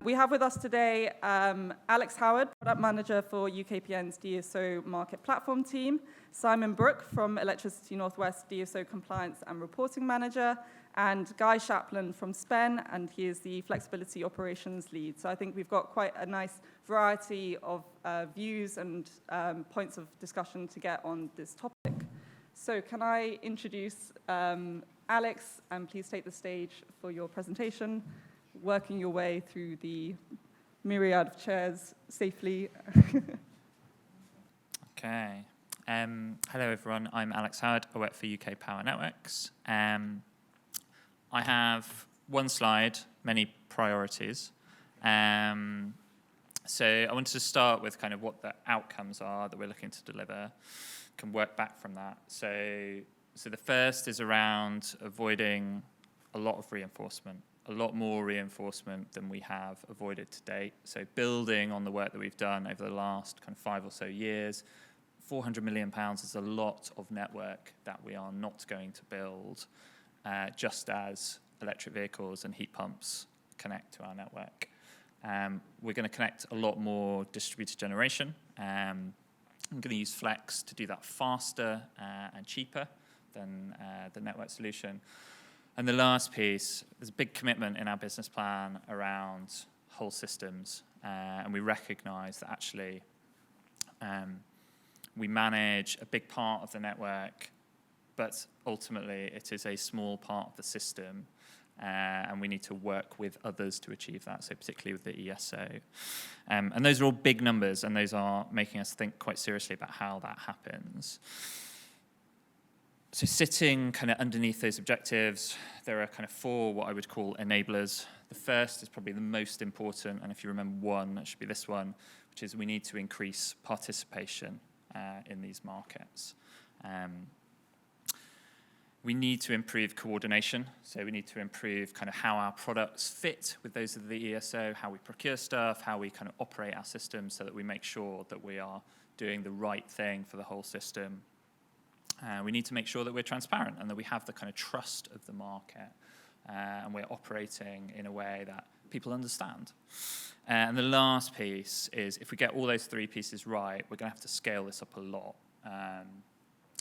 We have with us today Alex Howard, Product Manager for UKPN's DSO Market Platform team, Simon Brooke from Electricity Northwest DSO Compliance and Reporting Manager, and Guy Shapland from SPEN, and he is the Flexibility Operations Lead. So I think we've got quite a nice variety of views and points of discussion to get on this topic. So can I introduce Alex, and please take the stage for your presentation, working your way through the myriad of chairs safely. Okay. Hello, everyone. I'm Alex Howard. I work for UK Power Networks. I have one slide, many priorities. So I wanted to start with kind of what the outcomes are that we're looking to deliver, can work back from that. So the first is around avoiding a lot of reinforcement, a lot more reinforcement than we have avoided to date. So building on the work that we've done over the last kind of 5 or so years, £400 million is a lot of network that we are not going to build, just as electric vehicles and heat pumps connect to our network. We're going to connect a lot more distributed generation. I'm going to use Flex to do that faster and cheaper than the network solution. And the last piece, there's a big commitment in our business plan around whole systems, and we recognise that actually we manage a big part of the network, but ultimately it is a small part of the system, and we need to work with others to achieve that, so particularly with the ESO. And those are all big numbers, and those are making us think quite seriously about how that happens. So sitting kind of underneath those objectives, there are kind of 4 what I would call enablers. The first is probably the most important, and if you remember one, it should be this one, which is we need to increase participation in these markets. We need to improve coordination, so we need to improve kind of how our products fit with those of the ESO, how we procure stuff, how we kind of operate our systems so that we make sure that we are doing the right thing for the whole system. We need to make sure that we're transparent and that we have the kind of trust of the market, and we're operating in a way that people understand. And the last piece is if we get all those 3 pieces right, we're going to have to scale this up a lot.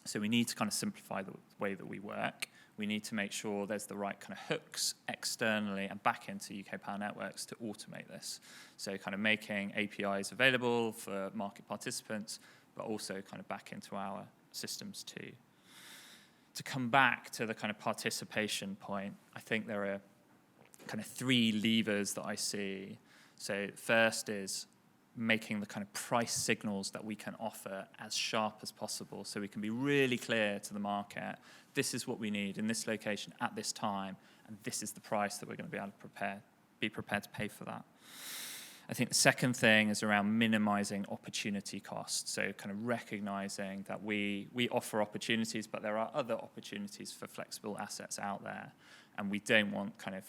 So we need to kind of simplify the way that we work. We need to make sure there's the right kind of hooks externally and back into UK Power Networks to automate this. So kind of making APIs available for market participants, but also kind of back into our systems too. To come back to the kind of participation point, I think there are kind of 3 levers that I see. So first is making the kind of price signals that we can offer as sharp as possible so we can be really clear to the market, this is what we need in this location at this time, and this is the price that we're going to be able to be prepared to pay for that. I think the second thing is around minimizing opportunity costs, so kind of recognizing that we offer opportunities, but there are other opportunities for flexible assets out there, and we don't want kind of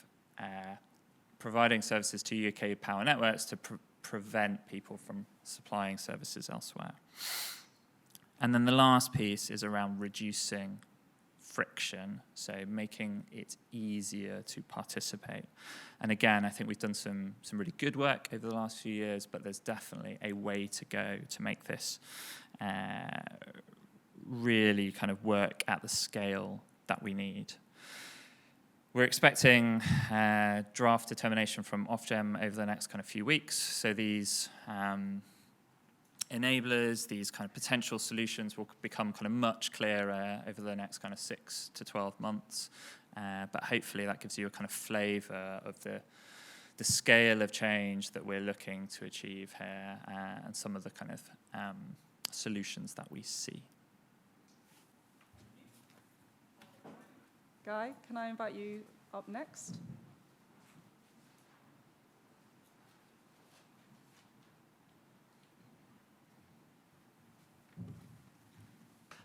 providing services to UK Power Networks to prevent people from supplying services elsewhere. And then the last piece is around reducing friction, so making it easier to participate. And again, I think we've done some really good work over the last few years, but there's definitely a way to go to make this really kind of work at the scale that we need. We're expecting draft determination from Ofgem over the next kind of few weeks. So these enablers, these kind of potential solutions will become kind of much clearer over the next kind of 6 to 12 months. But hopefully that gives you a kind of flavour of the scale of change that we're looking to achieve here and some of the kind of solutions that we see. Guy, can I invite you up next?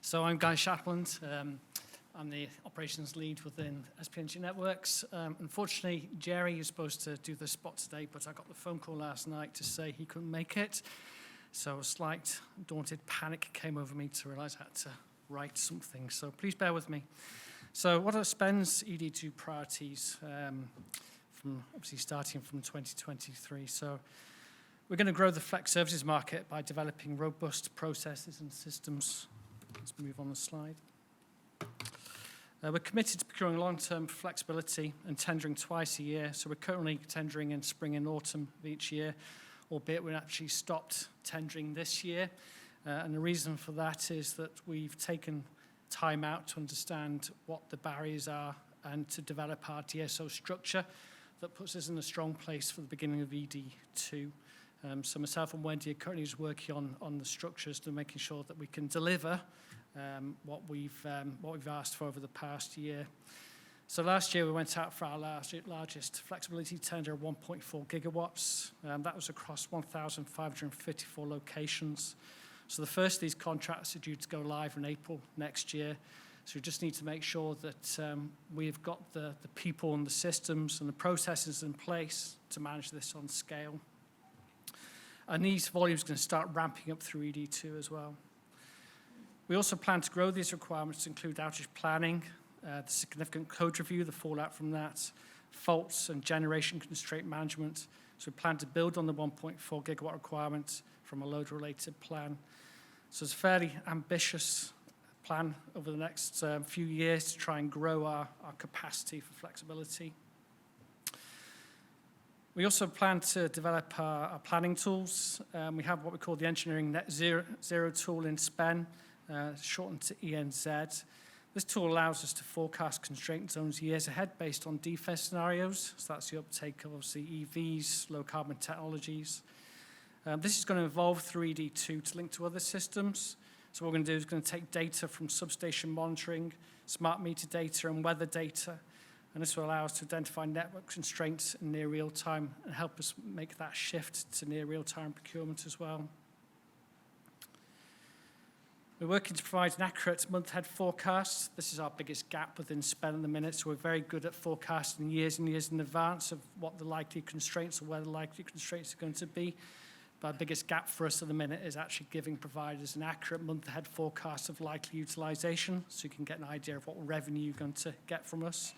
So I'm Guy Shapland. I'm the operations lead within SPNG Networks. Unfortunately, Jerry is supposed to do the spot today, but I got the phone call last night to say he couldn't make it. So a slight daunted panic came over me to realize I had to write something. So please bear with me. So what are SPEN's ED2 priorities from obviously starting from 2023. So we're going to grow the flex services market by developing robust processes and systems. Let's move on the slide. We're committed to procuring long-term flexibility and tendering twice a year. So we're currently tendering in spring and autumn of each year, albeit we actually stopped tendering this year. And the reason for that is that we've taken time out to understand what the barriers are and to develop our DSO structure that puts us in a strong place for the beginning of ED2. So myself and Wendy are currently just working on the structures to making sure that we can deliver what we've asked for over the past year. So last year we went out for our largest flexibility tender, 1.4 gigawatts. That was across 1,554 locations. So the first of these contracts are due to go live in April next year. So we just need to make sure that we've got the people and the systems and the processes in place to manage this on scale. And these volumes are going to start ramping up through ED2 as well. We also plan to grow these requirements to include outage planning, the significant code review, the fallout from that, faults and generation constraint management. So we plan to build on the 1.4 gigawatt requirement from a load-related plan. So it's a fairly ambitious plan over the next few years to try and grow our capacity for flexibility. We also plan to develop our planning tools. We have what we call the Engineering Net Zero tool in SPEN, shortened to ENZ. This tool allows us to forecast constraint zones years ahead based on defense scenarios. So that's the uptake of obviously EVs, low carbon technologies. This is going to evolve through ED2 to link to other systems. So what we're going to do is going to take data from substation monitoring, smart meter data, and weather data. And this will allow us to identify network constraints in near real time and help us make that shift to near real time procurement as well. We're working to provide an accurate month-ahead forecast. This is our biggest gap within SPEN at the minute, so we're very good at forecasting years and years in advance of what the likely constraints or where the likely constraints are going to be. But our biggest gap for us at the minute is actually giving providers an accurate month-ahead forecast of likely utilization, so you can get an idea of what revenue you're going to get from us.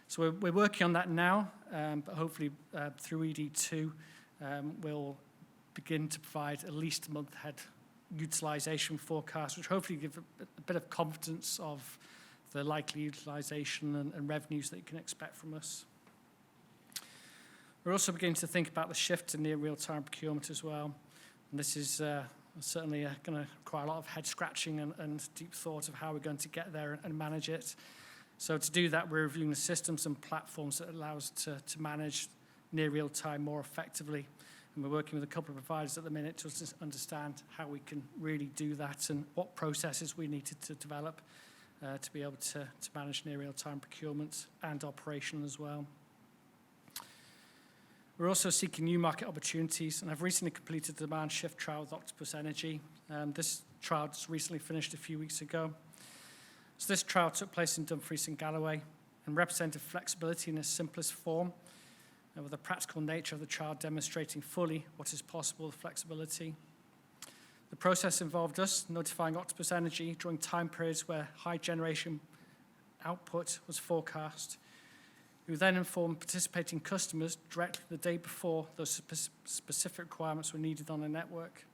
So we're working on that now, but hopefully through ED2, we'll begin to provide at least a month-ahead utilization forecast, which hopefully give a bit of confidence of the likely utilization and revenues that you can expect from us. We're also beginning to think about the shift to near real-time procurement as well. And this is certainly going to require a lot of head scratching and deep thought of how we're going to get there and manage it. So to do that, we're reviewing the systems and platforms that allow us to manage near real-time more effectively. And we're working with a couple of providers at the minute to understand how we can really do that and what processes we need to develop to be able to manage near real-time procurement and operation as well. We're also seeking new market opportunities, and I've recently completed a demand shift trial with Octopus Energy. This trial just recently finished a few weeks ago. So this trial took place in Dumfries and Galloway and represented flexibility in its simplest form, with the practical nature of the trial demonstrating fully what is possible with flexibility. The process involved us notifying Octopus Energy during time periods where high generation output was forecast. We then informed participating customers directly the day before those specific requirements were needed on the network.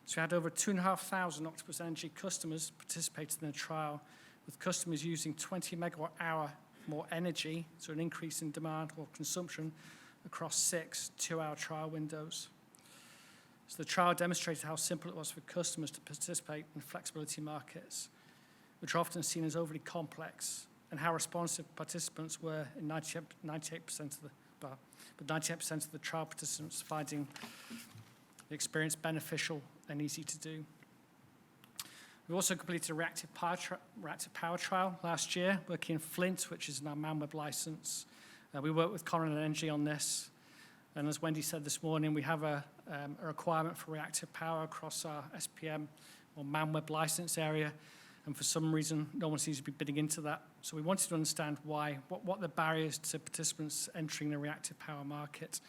So we had over 2,500 Octopus Energy customers participating in the trial, with customers using 20 megawatt hour more energy, so an increase in demand or consumption across 6 2-hour trial windows. So the trial demonstrated how simple it was for customers to participate in flexibility markets, which are often seen as overly complex, and how responsive participants were in 98% of the trial participants finding the experience beneficial and easy to do. We also completed a reactive power trial last year, working in Flint, which is in our ManWeb license. We worked with Conrad Energy on this. And as Wendy said this morning, we have a requirement for reactive power across our SPM or ManWeb license area. And for some reason, no one seems to be bidding into that. So we wanted to understand why, what the barriers to participants entering the reactive power market.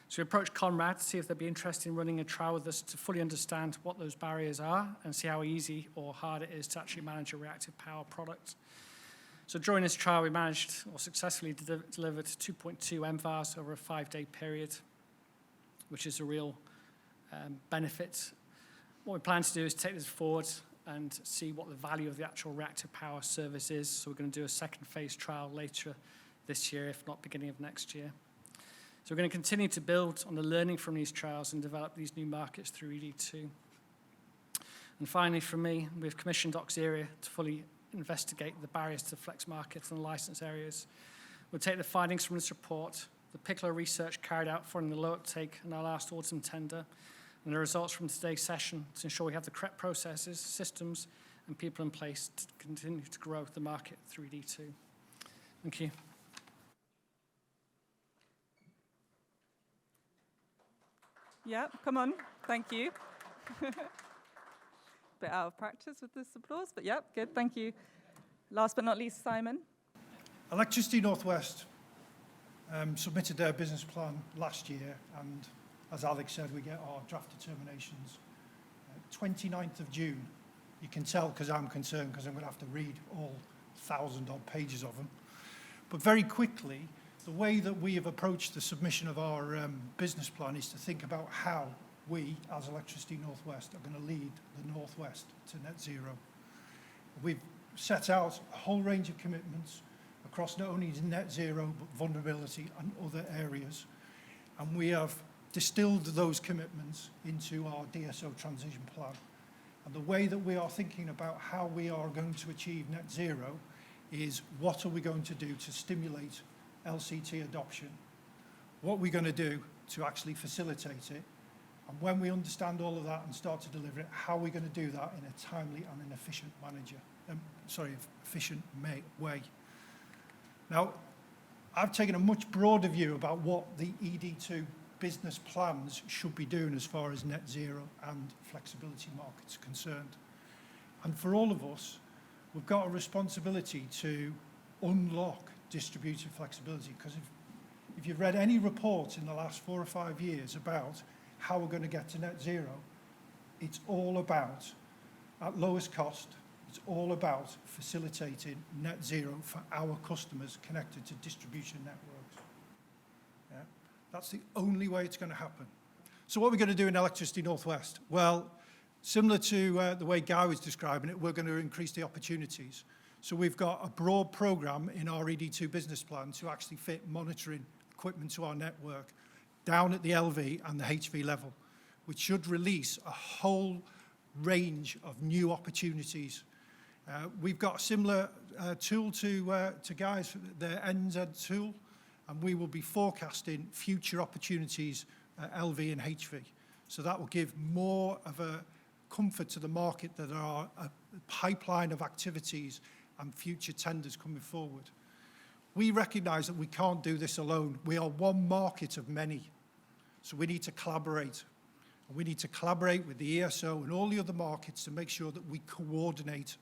So we approached Conrad to see if they'd be interested in running a trial with us to fully understand what those barriers are and see how easy or hard it is to actually manage a reactive power product. So during this trial, we managed or successfully delivered 2.2 MVARs over a 5-day period, which is a real benefit. What we plan to do is take this forward and see what the value of the actual reactive power service is. So we're going to do a second phase trial later this year, if not beginning of next year. So we're going to continue to build on the learning from these trials and develop these new markets through ED2. And finally, for me, we've commissioned Auxilia to fully investigate the barriers to flex markets and license areas. We'll take the findings from this report, the Piclo research carried out following the low uptake in our last autumn tender, and the results from today's session to ensure we have the correct processes, systems, and people in place to continue to grow the market through ED2. Thank you. Yeah, come on. Thank you. Bit out of practice with this applause, but yeah, good. Thank you. Last but not least, Simon. Electricity North West submitted their business plan last year, and as Alex said, we get our draft determinations 29th of June. You can tell because I'm concerned because I'm going to have to read all 1,000-odd pages of them. But very quickly, the way that we have approached the submission of our business plan is to think about how we, as Electricity North West, are going to lead the North West to net zero. We've set out a whole range of commitments across not only net zero, but vulnerability and other areas. And we have distilled those commitments into our DSO transition plan. And the way that we are thinking about how we are going to achieve net zero is what are we going to do to stimulate LCT adoption? What are we going to do to actually facilitate it? And when we understand all of that and start to deliver it, how are we going to do that in a timely and an efficient way? Now, I've taken a much broader view about what the ED2 business plans should be doing as far as net zero and flexibility markets are concerned. And for all of us, we've got a responsibility to unlock distributed flexibility, because if you've read any report in the last 4 or 5 years about how we're going to get to net zero, it's all about, at lowest cost, it's all about facilitating net zero for our customers connected to distribution networks. Yeah? That's the only way it's going to happen. So what are we going to do in Electricity North West? Well, similar to the way Guy was describing it, we're going to increase the opportunities. So we've got a broad program in our ED2 business plan to actually fit monitoring equipment to our network down at the LV and the HV level, which should release a whole range of new opportunities. We've got a similar tool to Guy's, the NZ tool, and we will be forecasting future opportunities at LV and HV. So that will give more of a comfort to the market that there are a pipeline of activities and future tenders coming forward. We recognise that we can't do this alone. We are one market of many. So we need to collaborate. And we need to collaborate with the ESO and all the other markets to make sure that we coordinate.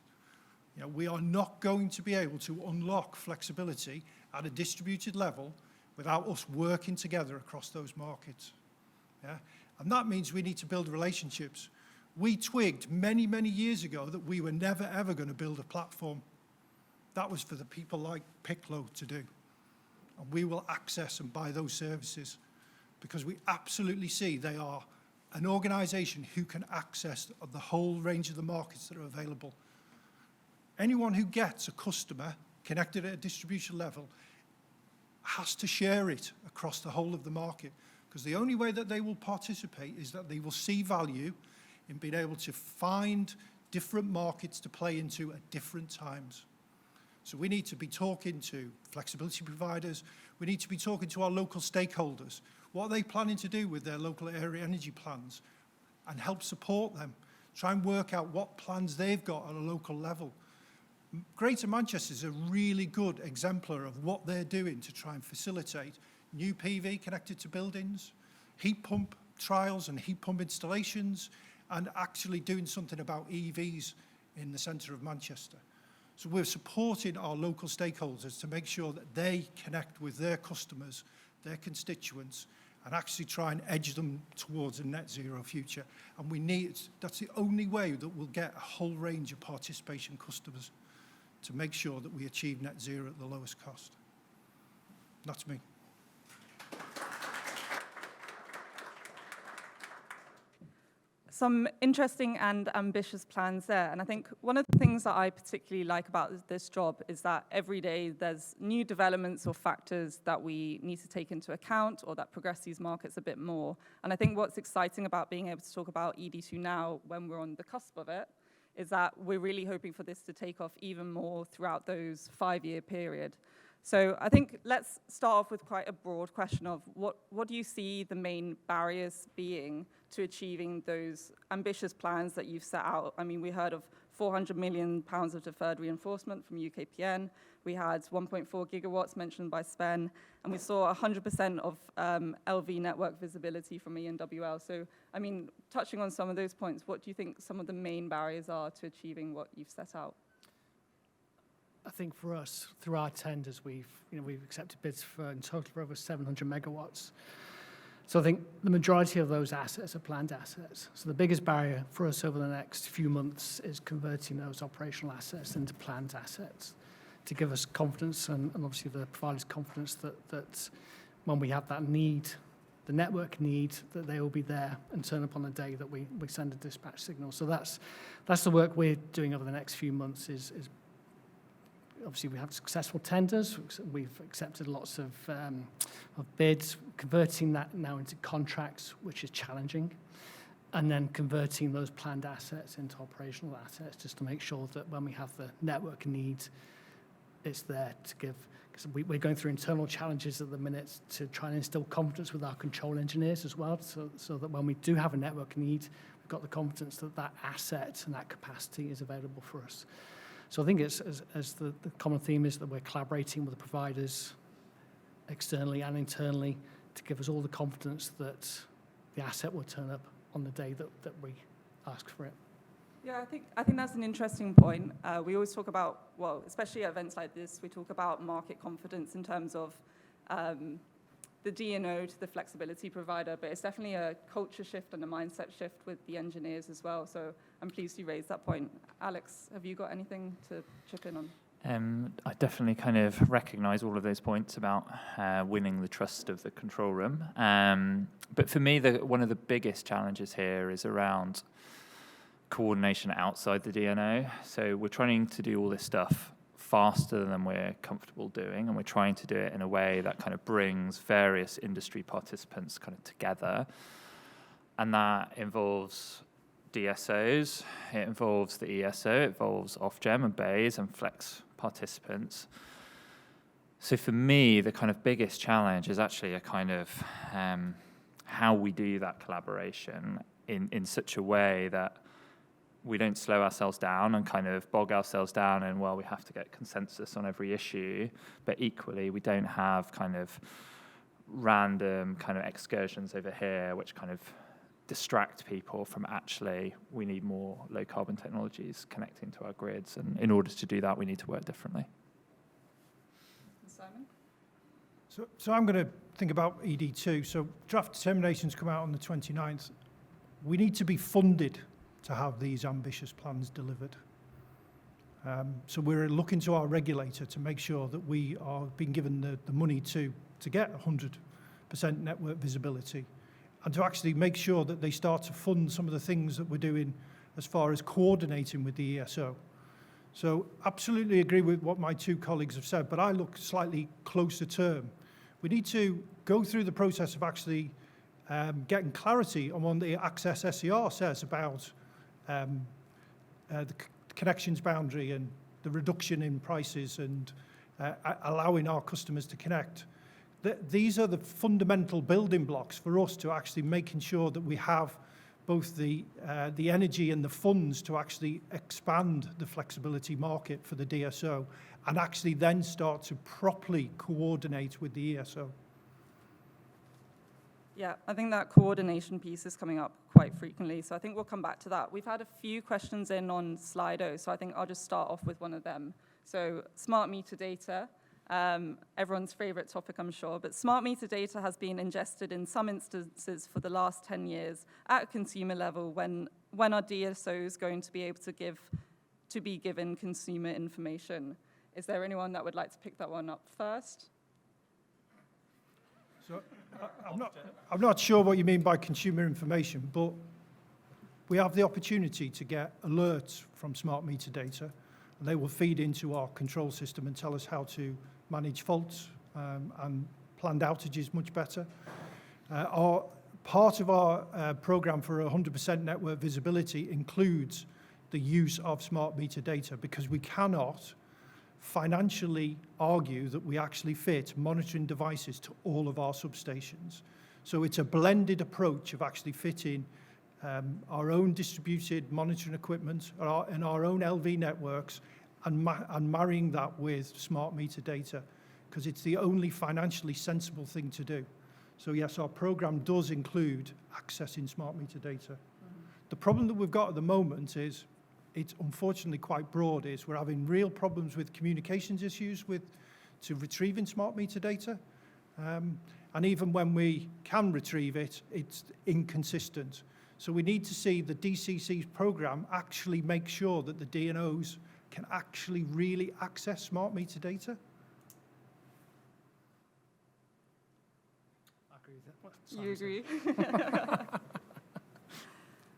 You know, we are not going to be able to unlock flexibility at a distributed level without us working together across those markets. Yeah? And that means we need to build relationships. We twigged many, many years ago that we were never, ever going to build a platform. That was for the people like Piclo to do. And we will access and buy those services because we absolutely see they are an organisation who can access the whole range of the markets that are available. Anyone who gets a customer connected at a distribution level has to share it across the whole of the market, because the only way that they will participate is that they will see value in being able to find different markets to play into at different times. So we need to be talking to flexibility providers. We need to be talking to our local stakeholders. What are they planning to do with their local area energy plans, and help support them. Try and work out what plans they've got at a local level. Greater Manchester is a really good exemplar of what they're doing to try and facilitate new PV connected to buildings, heat pump trials and heat pump installations, and actually doing something about EVs in the centre of Manchester. So we're supporting our local stakeholders to make sure that they connect with their customers, their constituents, and actually try and edge them towards a net zero future. And that's the only way that we'll get a whole range of participation customers to make sure that we achieve net zero at the lowest cost. That's me. Some interesting and ambitious plans there. And I think one of the things that I particularly like about this job is that every day there's new developments or factors that we need to take into account or that progress these markets a bit more. And I think what's exciting about being able to talk about ED2 now when we're on the cusp of it is that we're really hoping for this to take off even more throughout those 5-year period. So I think let's start off with quite a broad question of what do you see the main barriers being to achieving those ambitious plans that you've set out? I mean, we heard of £400 million of deferred reinforcement from UKPN. We had 1.4 gigawatts mentioned by Sven, and we saw 100% of LV network visibility from ENWL. So, I mean, touching on some of those points, what do you think some of the main barriers are to achieving what you've set out? I think for us, through our tenders, we've accepted bids for in total for over 700 megawatts. So I think the majority of those assets are planned assets. So the biggest barrier for us over the next few months is converting those operational assets into planned assets to give us confidence and obviously the providers confidence that when we have that need, the network need, that they will be there and turn up on the day that we send a dispatch signal. So that's the work we're doing over the next few months is obviously we have successful tenders. We've accepted lots of bids, converting that now into contracts, which is challenging, and then converting those planned assets into operational assets just to make sure that when we have the network need, it's there to give. Because we're going through internal challenges at the minute to try and instill confidence with our control engineers as well, so that when we do have a network need, we've got the confidence that that asset and that capacity is available for us. So I think it's as the common theme is that we're collaborating with the providers externally and internally to give us all the confidence that the asset will turn up on the day that we ask for it. Yeah, I think that's an interesting point. We always talk about, well, especially at events like this, we talk about market confidence in terms of the DNO to the flexibility provider, but it's definitely a culture shift and a mindset shift with the engineers as well. So I'm pleased you raised that point. Alex, have you got anything to chip in on? I definitely kind of recognise all of those points about winning the trust of the control room. But for me, one of the biggest challenges here is around coordination outside the DNO. So we're trying to do all this stuff faster than we're comfortable doing, and we're trying to do it in a way that kind of brings various industry participants kind of together. And that involves DSOs, it involves the ESO, it involves Ofgem and BEIS and Flex participants. So for me, the kind of biggest challenge is actually a kind of how we do that collaboration in such a way that we don't slow ourselves down and kind of bog ourselves down and, well, we have to get consensus on every issue, but equally we don't have kind of random kind of excursions over here which kind of distract people from actually we need more low carbon technologies connecting to our grids, and in order to do that we need to work differently. Simon? So I'm going to think about ED2. So draft determinations come out on the 29th. We need to be funded to have these ambitious plans delivered. So we're looking to our regulator to make sure that we are being given the money to get 100% network visibility, and to actually make sure that they start to fund some of the things that we're doing as far as coordinating with the ESO. So absolutely agree with what my two colleagues have said, but I look slightly closer term. We need to go through the process of actually getting clarity on what the Access SCR says about the connections boundary and the reduction in prices and allowing our customers to connect. These are the fundamental building blocks for us to actually making sure that we have both the energy and the funds to actually expand the flexibility market for the DSO and actually then start to properly coordinate with the ESO. Yeah, I think that coordination piece is coming up quite frequently, so I think we'll come back to that. We've had a few questions in on Slido, so I think I'll just start off with one of them. So smart meter data, everyone's favorite topic, I'm sure, but smart meter data has been ingested in some instances for the last 10 years at a consumer level. When are DSOs going to be able to give to be given consumer information. Is there anyone that would like to pick that one up first? So I'm not sure what you mean by consumer information, but we have the opportunity to get alerts from smart meter data, and they will feed into our control system and tell us how to manage faults and planned outages much better. Part of our program for 100% network visibility includes the use of smart meter data, because we cannot financially argue that we actually fit monitoring devices to all of our substations. So it's a blended approach of actually fitting our own distributed monitoring equipment and our own LV networks and marrying that with smart meter data, because it's the only financially sensible thing to do. So yes, our program does include accessing smart meter data. The problem that we've got at the moment is, it's unfortunately quite broad, is we're having real problems with communications issues to retrieving smart meter data. And even when we can retrieve it, it's inconsistent. So we need to see the DCC's program actually make sure that the DNOs can actually really access smart meter data. I agree with that. You agree?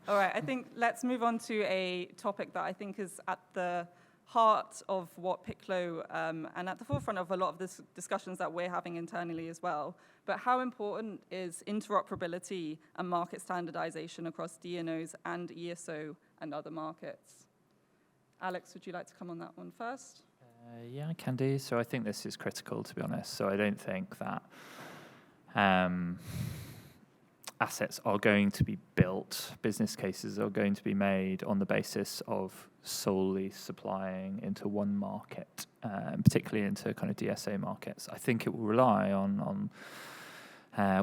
All right, I think let's move on to a topic that I think is at the heart of what Piclo and at the forefront of a lot of the discussions that we're having internally as well. But how important is interoperability and market standardization across DNOs and ESO and other markets? Alex, would you like to come on that one first? Yeah, I can do. So I think this is critical, to be honest. So I don't think that assets are going to be built, business cases are going to be made on the basis of solely supplying into one market, particularly into kind of DSO markets. I think it will rely on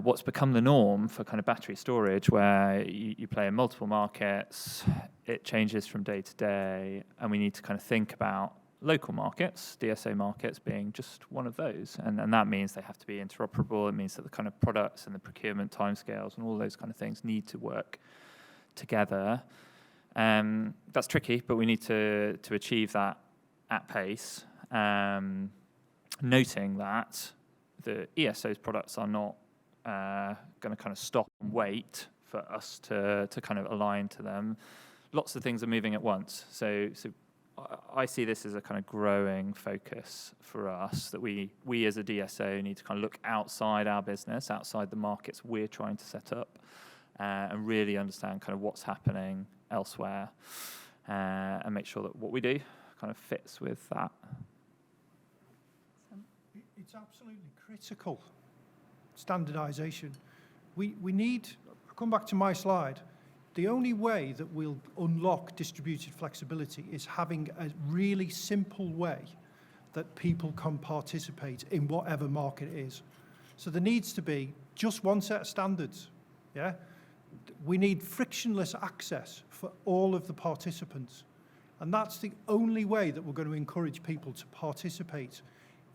what's become the norm for kind of battery storage, where you play in multiple markets, it changes from day to day, and we need to kind of think about local markets, DSO markets being just one of those. And that means they have to be interoperable. It means that the kind of products and the procurement timescales and all those kind of things need to work together. That's tricky, but we need to achieve that at pace. Noting that the ESO's products are not going to kind of stop and wait for us to kind of align to them. Lots of things are moving at once. So I see this as a kind of growing focus for us, that we as a DSO need to kind of look outside our business, outside the markets we're trying to set up, and really understand kind of what's happening elsewhere, and make sure that what we do kind of fits with that. It's absolutely critical, standardization. We need, I'll come back to my slide, the only way that we'll unlock distributed flexibility is having a really simple way that people can participate in whatever market it is. So there needs to be just one set of standards, yeah? We need frictionless access for all of the participants. And that's the only way that we're going to encourage people to participate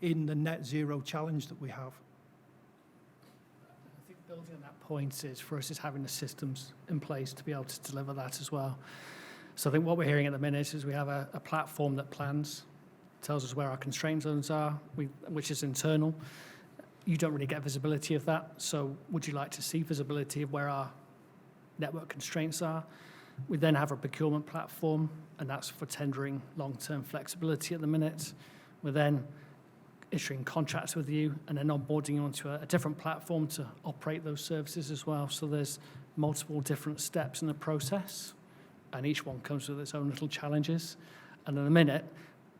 in the net zero challenge that we have. I think building on that point is, for us, is having the systems in place to be able to deliver that as well. So I think what we're hearing at the minute is we have a platform that plans, tells us where our constraint zones are, which is internal. You don't really get visibility of that. So would you like to see visibility of where our network constraints are? We then have a procurement platform, and that's for tendering long-term flexibility at the minute. We're then issuing contracts with you and then onboarding you onto a different platform to operate those services as well. So there's multiple different steps in the process, and each one comes with its own little challenges. And in a minute,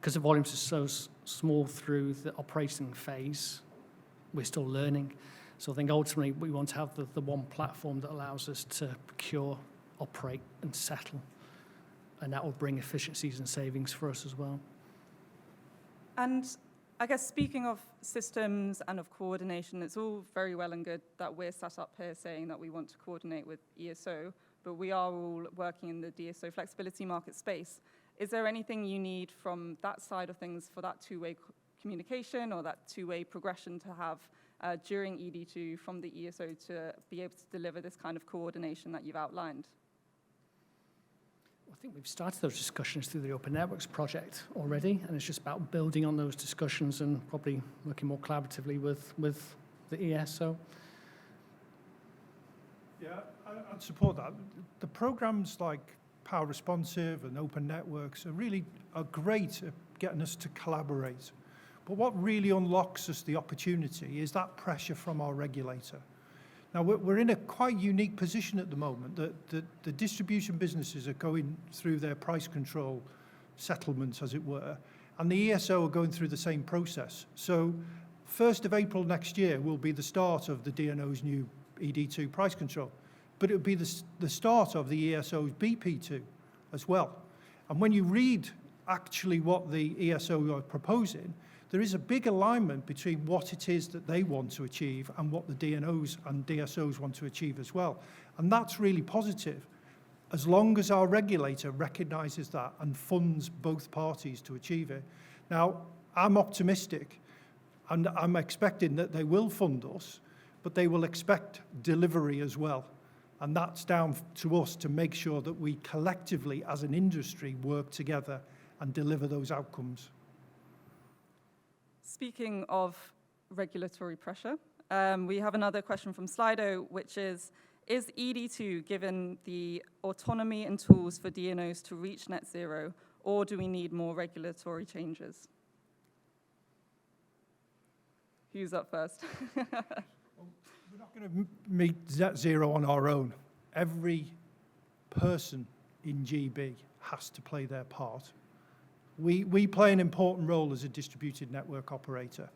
because the volumes are so small through the operating phase, we're still learning. So I think ultimately we want to have the one platform that allows us to procure, operate, and settle. And that will bring efficiencies and savings for us as well. And I guess speaking of systems and of coordination, it's all very well and good that we're sat up here saying that we want to coordinate with ESO, but we are all working in the DSO flexibility market space. Is there anything you need from that side of things for that two-way communication or that two-way progression to have during ED2 from the ESO to be able to deliver this kind of coordination that you've outlined? I think we've started those discussions through the Open Networks project already, and it's just about building on those discussions and probably working more collaboratively with the ESO. Yeah, I'd support that. The programs like Power Responsive and Open Networks are great at getting us to collaborate. But what really unlocks us the opportunity is that pressure from our regulator. Now, we're in a quite unique position at the moment that the distribution businesses are going through their price control settlements, as it were, and the ESO are going through the same process. So 1st of April next year will be the start of the DNO's new ED2 price control, but it will be the start of the ESO's BP2 as well. And when you read actually what the ESO are proposing, there is a big alignment between what it is that they want to achieve and what the DNOs and DSOs want to achieve as well. And that's really positive, as long as our regulator recognises that and funds both parties to achieve it. Now, I'm optimistic, and I'm expecting that they will fund us, but they will expect delivery as well. And that's down to us to make sure that we collectively, as an industry, work together and deliver those outcomes. Speaking of regulatory pressure, we have another question from Slido, which is ED2 given the autonomy and tools for DNOs to reach net zero, or do we need more regulatory changes? Who's up first? We're not going to meet net zero on our own. Every person in GB has to play their part. We play an important role as a distributed network operator,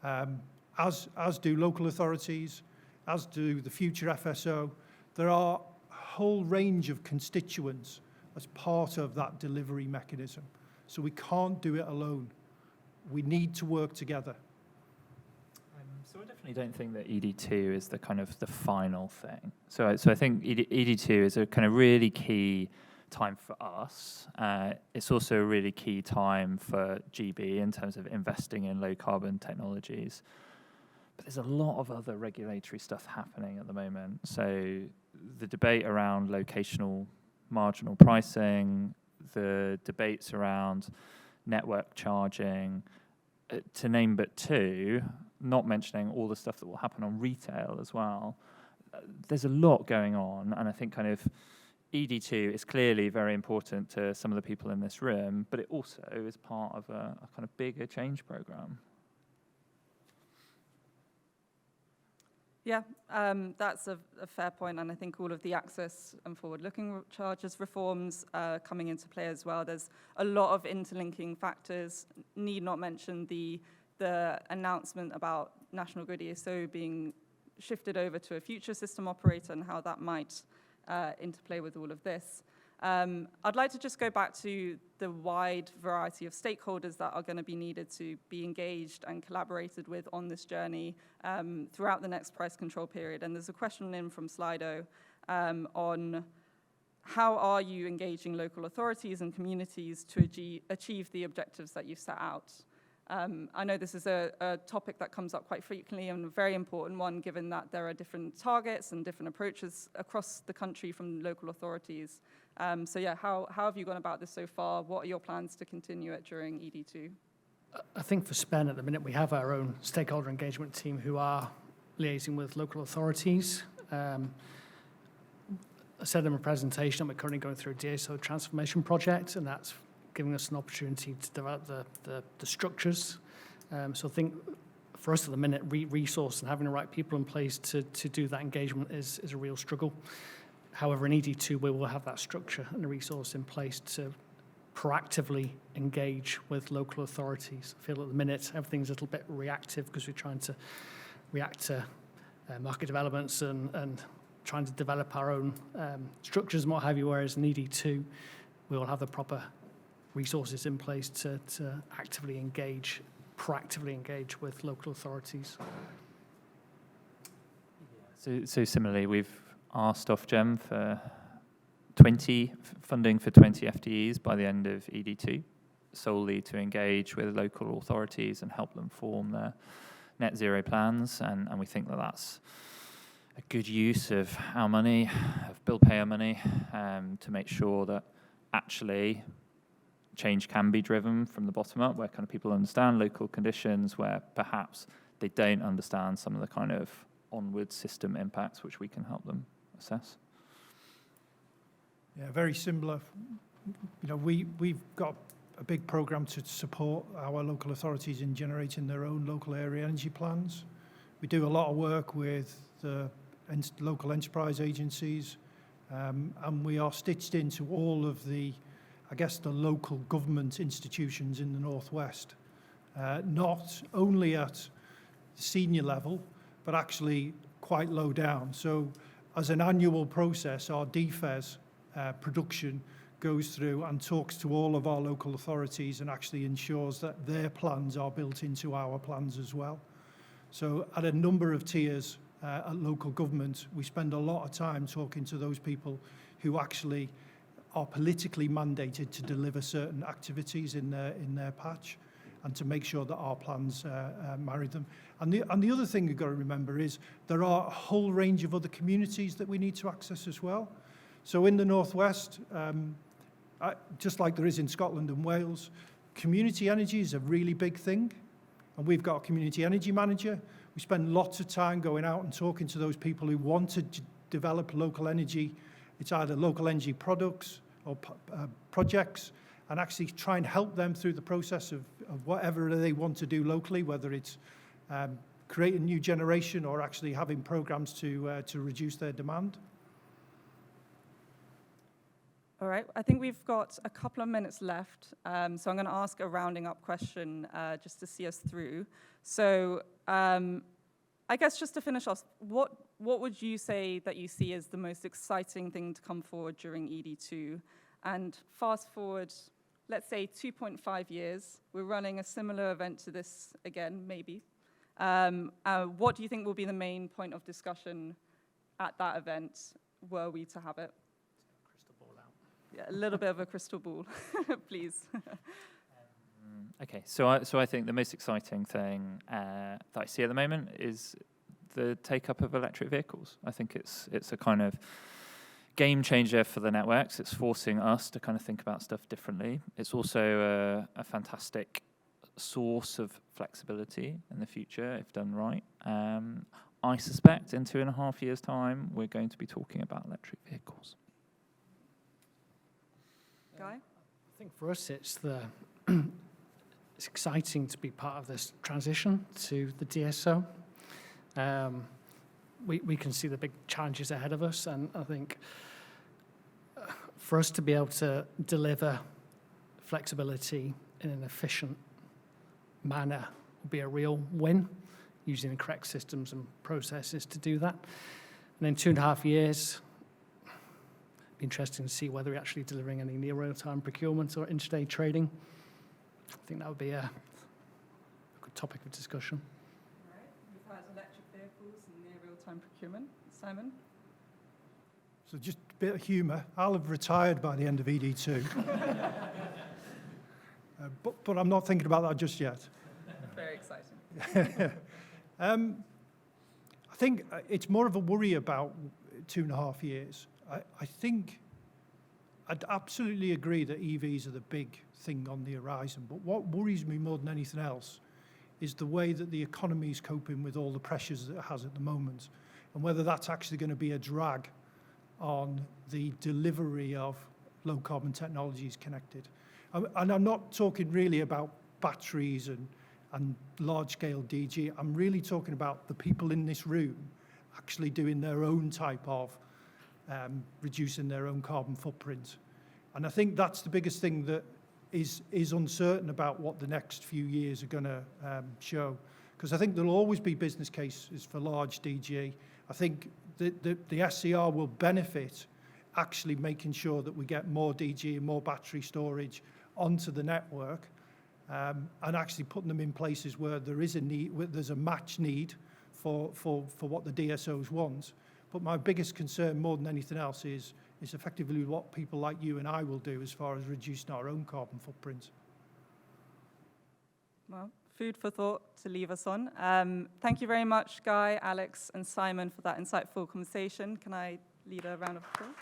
as do local authorities, as do the future FSO. There are a whole range of constituents as part of that delivery mechanism. So we can't do it alone. We need to work together. So I definitely don't think that ED2 is the kind of the final thing. So I think ED2 is a kind of really key time for us. It's also a really key time for GB in terms of investing in low carbon technologies. But there's a lot of other regulatory stuff happening at the moment. So the debate around locational marginal pricing, the debates around network charging, to name but two, not mentioning all the stuff that will happen on retail as well. There's a lot going on, and I think kind of ED2 is clearly very important to some of the people in this room, but it also is part of a kind of bigger change program. Yeah, that's a fair point, and I think all of the access and forward-looking charges reforms coming into play as well. There's a lot of interlinking factors. Need not mention the announcement about National Grid ESO being shifted over to a future system operator and how that might interplay with all of this. I'd like to just go back to the wide variety of stakeholders that are going to be needed to be engaged and collaborated with on this journey throughout the next price control period. And there's a question in from Slido on how are you engaging local authorities and communities to achieve the objectives that you've set out? I know this is a topic that comes up quite frequently and a very important one, given that there are different targets and different approaches across the country from local authorities. So yeah, how have you gone about this so far? What are your plans to continue it during ED2? I think for SPEN at the minute, we have our own stakeholder engagement team who are liaising with local authorities. I said in my presentation that we're currently going through a DSO transformation project, and that's giving us an opportunity to develop the structures. So I think for us at the minute, resource and having the right people in place to do that engagement is a real struggle. However, in ED2, we will have that structure and the resource in place to proactively engage with local authorities. I feel at the minute, everything's a little bit reactive because we're trying to react to market developments and trying to develop our own structures and what have you, whereas in ED2, we will have the proper resources in place to actively engage, proactively engage with local authorities. So similarly, we've asked Ofgem for funding for 20 FTEs by the end of ED2, solely to engage with local authorities and help them form their net zero plans. And we think that that's a good use of our money, of bill payer money, to make sure that actually change can be driven from the bottom up, where kind of people understand local conditions, where perhaps they don't understand some of the kind of onward system impacts which we can help them assess. Yeah, very similar. You know, we've got a big program to support our local authorities in generating their own local area energy plans. We do a lot of work with the local enterprise agencies, and we are stitched into all of the, I guess, the local government institutions in the Northwest, not only at the senior level, but actually quite low down. So as an annual process, our DFES production goes through and talks to all of our local authorities and actually ensures that their plans are built into our plans as well. So at a number of tiers at local government, we spend a lot of time talking to those people who actually are politically mandated to deliver certain activities in their patch, and to make sure that our plans marry them. And the other thing you've got to remember is there are a whole range of other communities that we need to access as well. So in the Northwest, just like there is in Scotland and Wales, community energy is a really big thing. And we've got a community energy manager. We spend lots of time going out and talking to those people who want to develop local energy. It's either local energy products or projects, and actually try and help them through the process of whatever they want to do locally, whether it's creating new generation or actually having programs to reduce their demand. All right, I think we've got a couple of minutes left, so I'm going to ask a rounding up question just to see us through. So I guess just to finish off, what would you say that you see as the most exciting thing to come forward during ED2? And fast forward, let's say 2.5 years, we're running a similar event to this again, maybe. What do you think will be the main point of discussion at that event, were we to have it? Yeah, a little bit of a crystal ball, please. Okay, so I think the most exciting thing that I see at the moment is the take-up of electric vehicles. I think it's a kind of game changer for the networks. It's forcing us to kind of think about stuff differently. It's also a fantastic source of flexibility in the future if done right. I suspect in 2.5 years' time, we're going to be talking about electric vehicles. Guy? I think for us, it's exciting to be part of this transition to the DSO. We can see the big challenges ahead of us, and I think for us to be able to deliver flexibility in an efficient manner will be a real win, using the correct systems and processes to do that. And in 2.5 years, be interesting to see whether we're actually delivering any near real-time procurement or intraday trading. I think that would be a good topic of discussion. All right, we've had electric vehicles and near real-time procurement. Simon? So just a bit of humour. I'll have retired by the end of ED2. But I'm not thinking about that just yet. Very exciting. I think it's more of a worry about 2.5 years. I think I'd absolutely agree that EVs are the big thing on the horizon, but what worries me more than anything else is the way that the economy is coping with all the pressures that it has at the moment, and whether that's actually going to be a drag on the delivery of low carbon technologies connected. And I'm not talking really about batteries and large scale DG. I'm really talking about the people in this room actually doing their own type of reducing their own carbon footprint. And I think that's the biggest thing that is uncertain about what the next few years are going to show. Because I think there'll always be business cases for large DG. I think the SCR will benefit actually making sure that we get more DG and more battery storage onto the network, and actually putting them in places where there is a need, where there's a match need for what the DSOs want. But my biggest concern, more than anything else, is effectively what people like you and I will do as far as reducing our own carbon footprint. Well, food for thought to leave us on. Thank you very much, Guy, Alex, and Simon for that insightful conversation. Can I lead a round of applause?